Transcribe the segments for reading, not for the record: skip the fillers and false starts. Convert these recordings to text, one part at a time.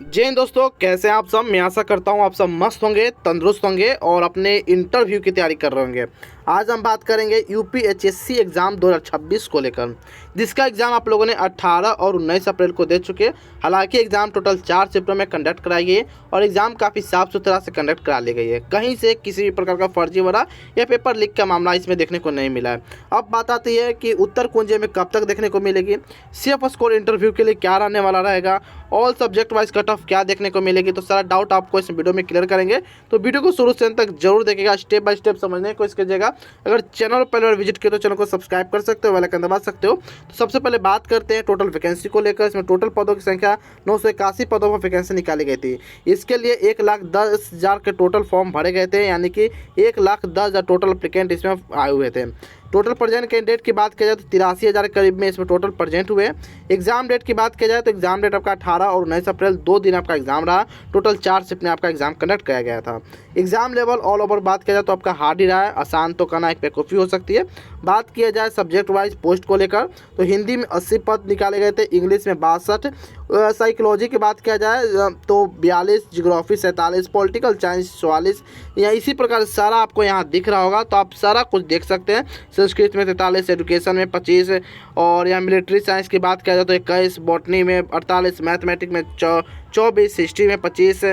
जय हिंद दोस्तों, कैसे हैं आप सब। मैं आशा करता हूं आप सब मस्त होंगे, तंदुरुस्त होंगे और अपने इंटरव्यू की तैयारी कर रहे होंगे। आज हम बात करेंगे यूपीएचएससी एग्ज़ाम 2026 को लेकर, जिसका एग्ज़ाम आप लोगों ने 18 और 19 अप्रैल को दे चुके। हालांकि एग्ज़ाम टोटल 4 शिफ्टों में कंडक्ट कराई गई है और एग्ज़ाम काफ़ी साफ़ सुथरा से कंडक्ट करा ली गई है। कहीं से किसी भी प्रकार का फर्जीवाड़ा या पेपर लीक का मामला इसमें देखने को नहीं मिला है। अब बात आती है कि उत्तर कुंजे में कब तक देखने को मिलेगी, सीएफ स्कोर इंटरव्यू के लिए क्या रहने वाला रहेगा, all subject wise cut off क्या देखने को मिलेगी। तो सारा डाउट आपको इस वीडियो में क्लियर करेंगे, तो वीडियो को शुरू से अंत तक जरूर देखिएगा, स्टेप बाय स्टेप समझने की कोशिश कीजिएगा। अगर चैनल पर पहले बार विजिट किया तो चैनल को सब्सक्राइब कर सकते हो, बेल आइकन दबा सकते हो। तो सबसे पहले बात करते हैं टोटल वैकेंसी को लेकर। इसमें टोटल पदों की संख्या 981 पदों पर वैकेंसी निकाली गई थी। इसके लिए 1,10,000 के टोटल फॉर्म भरे गए थे, यानी कि 1,10,000 टोटल अप्लीकेंट इसमें आए हुए थे। टोटल प्रेजेंट कैंडिडेट की बात की जाए तो 83,000 के करीब में इसमें टोटल प्रेजेंट हुए। एग्जाम डेट की बात की जाए तो एग्जाम डेट आपका 18 और 19 अप्रैल 2 दिन आपका एग्जाम रहा। टोटल 4 शिफ्ट में आपका एग्जाम कंडक्ट किया गया था। एग्जाम लेवल ऑल ओवर बात किया जाए तो आपका हार्ड ही रहा है, आसान तो करना एक बेवकूफ़ी हो सकती है। बात किया जाए सब्जेक्ट वाइज पोस्ट को लेकर तो हिंदी में 80 पद निकाले गए थे, इंग्लिश में 62, साइकोलॉजी की बात किया जाए तो 42, जियोग्राफी 47, पॉलिटिकल साइंस 44, या इसी प्रकार सारा आपको यहाँ दिख रहा होगा, तो आप सारा कुछ देख सकते हैं। संस्कृत में 43, एजुकेशन में 25, और यहाँ मिलिट्री साइंस की बात किया जाए तो 21, बॉटनी में 48, मैथमेटिक्स में 24, हिस्ट्री में 25,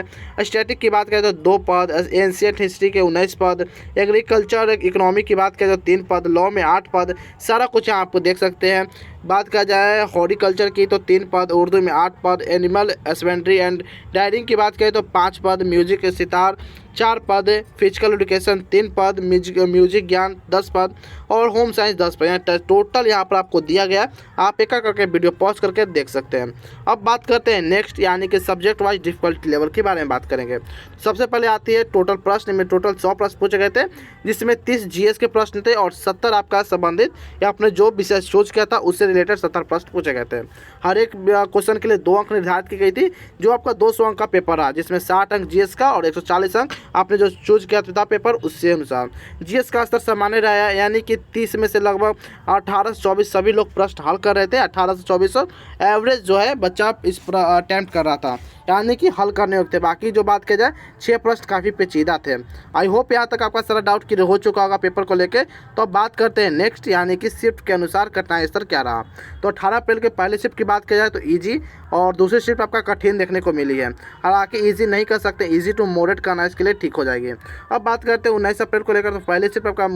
स्टैटिक की बात करें तो 2 पद, एंशियंट हिस्ट्री के 19 पद, एग्रीकल्चर इकोनॉमी की बात करें तो 3 पद, लॉ में 8 पद, सारा कुछ यहाँ आपको देख सकते हैं। बात किया जाए हॉर्टिकल्चर की तो 3 पद, उर्दू में 8 पद, एनिमल हस्बेंड्री एंड डायरिंग की बात करें तो 5 पद, म्यूजिक सितार 4 पद, फिजिकल एजुकेशन 3 पद, म्यूजिक ज्ञान 10 पद और होम साइंस 10 पद। यहाँ टोटल यहाँ पर आपको दिया गया, आप एक करके वीडियो पॉज करके देख सकते हैं। अब बात करते हैं नेक्स्ट, यानी कि सब्जेक्ट वाइज डिफिकल्टी लेवल के बारे में बात करेंगे। सबसे पहले आती है टोटल प्रश्न में टोटल 100 प्रश्न पूछे गए थे, जिसमें 30 जीएस के प्रश्न थे और 70 आपका संबंधित या आपने जो विषय चूज किया था उससे रिलेटेड 70 प्रश्न पूछे गए थे। हर एक क्वेश्चन के लिए 2 अंक निर्धारित की गई थी, जो आपका 200 अंक का पेपर रहा, जिसमें 60 अंक जीएस का और 140 अंक आपने जो चूज किया था पेपर उससे अनुसार। जीएस का स्तर सामान्य रहा, यानी कि 30 में से लगभग 18 से 24 सभी लोग प्रश्न हल कर रहे थे। 18 से 24 एवरेज जो है बच्चा इस अटैम्प्ट कर रहा था, यानी कि हल करने योग्य थे। बाकी जो बात की जाए 6 प्रश्न काफ़ी पेचीदा थे। आई होप यहाँ तक आपका सारा डाउट क्लियर हो चुका होगा पेपर को लेके। तो अब बात करते हैं नेक्स्ट, यानी कि शिफ्ट के अनुसार कठिनाई स्तर क्या रहा। तो 18 अप्रैल के पहले शिफ्ट की बात की जाए तो ईजी और दूसरी शिफ्ट आपका कठिन देखने को मिली है। हालांकि ईजी नहीं कर सकते, ईजी टू मॉडरेट करना इसके लिए ठीक हो जाएगी। अब बात करते हैं 19 अप्रैल को लेकर, तो पहली शिफ्ट आपका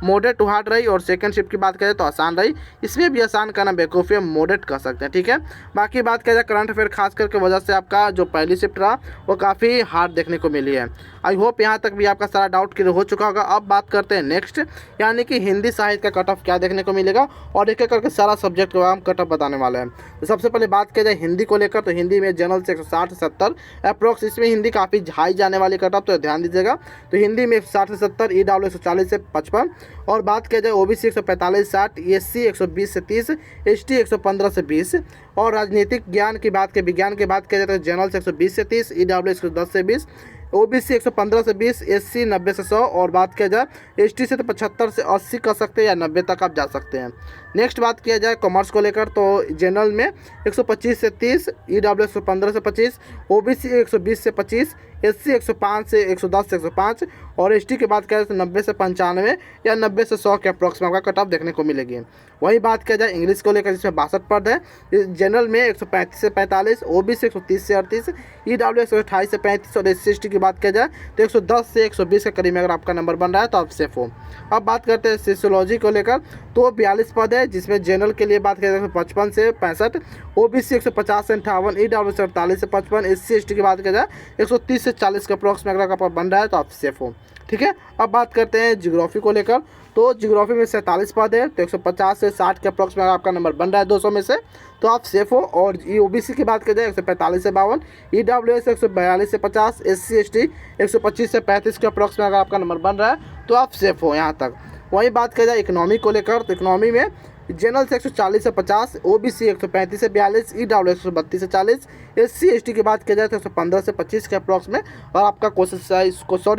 मॉडरेट टू हार्ड रही और सेकंड शिफ्ट की बात करें तो आसान रही। इसमें भी आसान करना बेवकूफ़ी, मॉडरेट कर सकते हैं, ठीक है। बाकी बात किया जाए करंट अफेयर खास करके वजह से आपका जो पहली शिफ्ट रहा वो काफ़ी हार्ड देखने को मिली है। आई होप यहाँ तक भी आपका सारा डाउट क्लियर हो चुका होगा। अब बात करते हैं नेक्स्ट, यानी कि हिंदी साहित्य का कट ऑफ क्या देखने को मिलेगा और एक एक करके सारा सब्जेक्ट का हम कट ऑफ बताने वाले हैं। तो सबसे पहले बात किया जाए हिंदी को लेकर, तो हिंदी में जनरल से 160 से 70 अप्रोक्स, इसमें हिंदी काफ़ी हाई जाने वाली कट ऑफ, तो ध्यान दीजिएगा। तो हिंदी में 160 से 70, ईडब्ल्यू 140 से 55, और बात किया जाए ओबीसी 145 से 60, एससी 120 से 30, एसटी 115 से 20, और राजनीतिक ज्ञान की बात विज्ञान की बात किया जाए तो जनरल से 120 से 30, ईडब्ल्यू 110 से 20, ओबीसी 115 से 20, एससी 90 से 100, और बात किया जाए एसटी से तो 75 से 80 कर सकते हैं या 90 तक आप जा सकते हैं। नेक्स्ट बात किया जाए कॉमर्स को लेकर, तो जनरल में 125 से 30, ईडब्ल्यू 115 से 25, ओबीसी 120 से 25, एससी 105 से 110 से 105, और एसटी की बात करें तो 90 से 95 या 90 से 100 के अप्रॉक्स में आपका कट ऑफ देखने को मिलेगी। वही बात किया जाए इंग्लिश को लेकर, जिसमें 62 पद है, जनरल में 135 से 45, ओबीसी 130 से 38, ईडब्ल्यू 128 से 35, और एससी एसटी की बात किया जाए तो 110 से 120 के करीब में अगर आपका नंबर बन रहा है तो आप सेफ हो। अब बात करते हैं सोशियोलॉजी को लेकर, तो 42 पद है, जिसमें जनरल के लिए बात करें तो 55 से 65, ओबीसी 150 से 58, ईडब्ल्यू 48 से 55, एससी एसटी की बात किया जाए 130 से 40 के अप्रॉक्स में अगर आपका बन रहा है तो आप सेफ हो, ठीक है। अब बात करते हैं जियोग्राफी को लेकर, तो जियोग्राफी में 47 पद है, तो 150 से 60 के अप्रॉक्स में आपका नंबर बन रहा है 200 में से, तो आप सेफ हो। और ओबीसी की बात करें 145 से 52, ईडब्ल्यूएस 142 से 50, एससी एसटी 125 से 35 के अप्रॉक्स में अगर आपका नंबर बन रहा है तो आप सेफ हो यहाँ तक। वही बात किया जाए इकोनॉमी को लेकर, तो इकोनॉमी में जनरल से 140 से 50, ओबीसी 135 से 42, ईडब्ल्यू 132 से 40, एससी एसटी की बात किया जाए तो 115 से 25 के अप्रॉक्स में, और आपका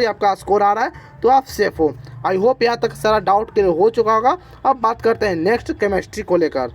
आपका स्कोर आ रहा है तो आप सेफ हो। आई होप यहाँ तक सारा डाउट क्लियर हो चुका होगा। अब बात करते हैं नेक्स्ट केमिस्ट्री को लेकर।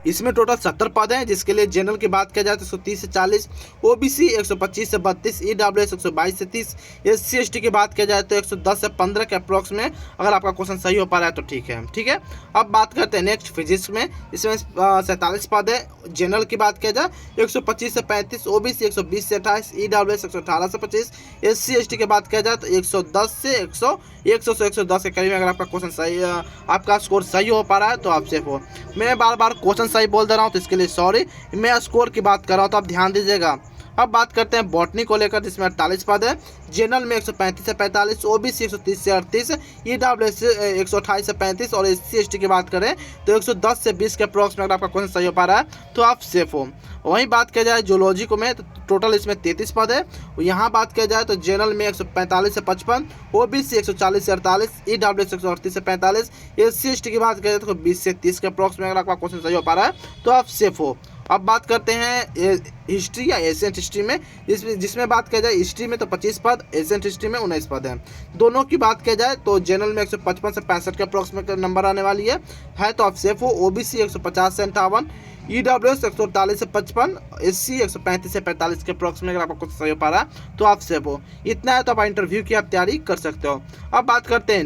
इसमें टोटल 70 पद हैं, जिसके लिए जनरल की बात किया जाए तो 130 से 40, ओबीसी 125 से 32, ईडब्ल्यूएस 122 से 30, एससी एसटी की बात किया जाए तो 110 से 15 के अप्रॉक्स में। अगर आपका क्वेश्चन सही हो पा रहा है तो ठीक है। ठीक है, अब बात करते हैं नेक्स्ट फिजिक्स में। इसमें 47 पद है। जनरल की बात किया जाए 125 से 35, ओबीसी 120 से 28, ईडब्ल्यूएस 118 से 25, एससी एसटी की बात किया जाए तो 110 से 100 से 110 के करीब। अगर आपका क्वेश्चन सही, आपका स्कोर सही हो पा रहा है तो आप सेफ हो। मैं बार बार क्वेश्चन सही बोल दे रहा हूँ तो इसके लिए सॉरी। मैं स्कोर की बात कर रहा हूँ तो आप ध्यान दीजिएगा। अब बात करते हैं बॉटनी को लेकर, जिसमें 48 पद है। जनरल में 135 से 45, ओबीसी 130 से 38, ईडब्ल्यूएस 128 से 35 और एससी एसटी की बात करें तो 110 से 20 के अप्रॉक्स में। अगर आपका क्वेश्चन सही हो पा रहा है तो आप सेफ हो। वहीं बात किया जाए जूलॉजी को में तो टोटल इसमें 33 पद है। यहाँ बात किया जाए तो जनरल में 145 से 55, ओबीसी 140 से 48, ईडब्ल्यूएस 138 से 45, एससी एसटी की बात करें तो 20 से 30 के अप्रॉक्स में। अगर आपका क्वेश्चन सही हो पा रहा है तो आप सेफ हो। अब बात करते हैं हिस्ट्री या एशियंट हिस्ट्री में, जिसमें बात किया जाए हिस्ट्री में तो 25 पद, एशियंट हिस्ट्री में 19 पद हैं। दोनों की बात किया जाए तो जनरल में 155 से 65 के अप्रॉक्सीमेट नंबर आने वाली है तो आप सेफ हो। ओबीसी 150 से 58, ईडब्ल्यूएस 148 से 55, एससी 135 से 45 के अप्रॉक्सीमेट। अगर आपको कुछ सही हो पा रहा है तो आप सेफ हो। इतना है तो आप इंटरव्यू की आप तैयारी कर सकते हो। अब बात करते हैं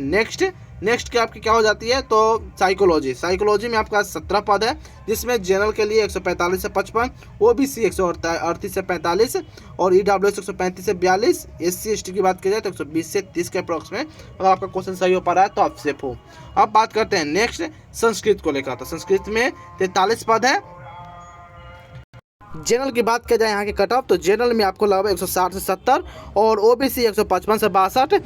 नेक्स्ट की आपकी क्या हो जाती है तो साइकोलॉजी में आपका 17 पद है, जिसमें जनरल के लिए 145 से 55, ओबीसी 138 से 45 और ईडब्ल्यूएस 135 से 42, एससी एसटी की बात की जाए तो 120 से 30 के अप्रॉक्स में। अगर आपका क्वेश्चन सही हो पा रहा है तो आप सेफ हो। अब बात करते हैं नेक्स्ट संस्कृत को लेकर, तो संस्कृत में 43 पद है। जनरल की बात किया जाए यहाँ के कट ऑफ तो जनरल में आपको लगभग 160 से 70 और ओबीसी 155 से 62,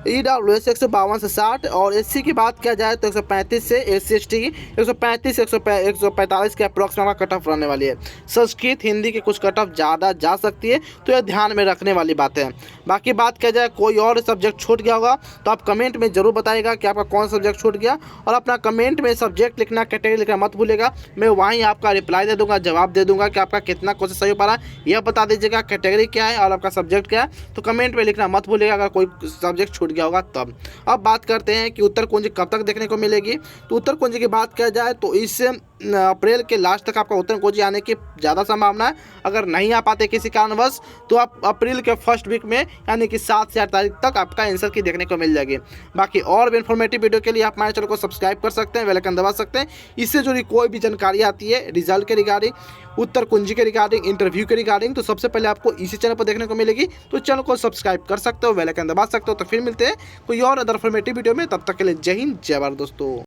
ईडब्ल्यूएस 152 से 60 और एससी की बात किया जाए तो 135 से, एससी एसटी की 135 145 के अप्रॉक्स में कट ऑफ रहने वाली है। संस्कृत हिंदी की कुछ कट ऑफ ज़्यादा जा सकती है तो यह ध्यान में रखने वाली बात है। बाकी बात किया जाए कोई और सब्जेक्ट छूट गया होगा तो आप कमेंट में जरूर बताइएगा कि आपका कौन सब्जेक्ट छूट गया, और अपना कमेंट में सब्जेक्ट लिखना, कैटेगरी लिखना मत भूलिएगा। मैं वहीं आपका रिप्लाई दे दूँगा, जवाब दे दूँगा कि आपका कितना क्वेश्चन सही हो पा रहा है। यह बता दीजिएगा कैटेगरी क्या है और आपका सब्जेक्ट क्या है, तो कमेंट में लिखना मत भूलिएगा अगर कोई सब्जेक्ट छूट गया होगा तब। अब बात करते हैं कि उत्तर कुंजी कब तक देखने को मिलेगी, तो उत्तर कुंजी की बात किया जाए तो इस अप्रैल के लास्ट तक आपका उत्तर कुंजी आने की ज़्यादा संभावना है। अगर नहीं आ पाते किसी कारणवश तो आप अप्रैल के फर्स्ट वीक में यानी कि 7 से 8 तारीख तक आपका आंसर की देखने को मिल जाएगी। बाकी और भी इन्फॉर्मेटिव वीडियो के लिए आप हमारे चैनल को सब्सक्राइब कर सकते हैं, बेल आइकन दबा सकते हैं। इससे जुड़ी कोई भी जानकारी आती है रिजल्ट के रिगार्डिंग, उत्तर कुंजी के रिगार्डिंग, इंटरव्यू के रिगार्डिंग, तो सबसे पहले आपको इसी चैनल पर देखने को मिलेगी। तो चैनल को सब्सक्राइब कर सकते हो, बेल आइकन दबा सकते हो। तो फिर मिलते हैं कोई और अदर इन्फॉर्मेटिव वीडियो में, तब तक के लिए जय हिंद जय भारत दोस्तों।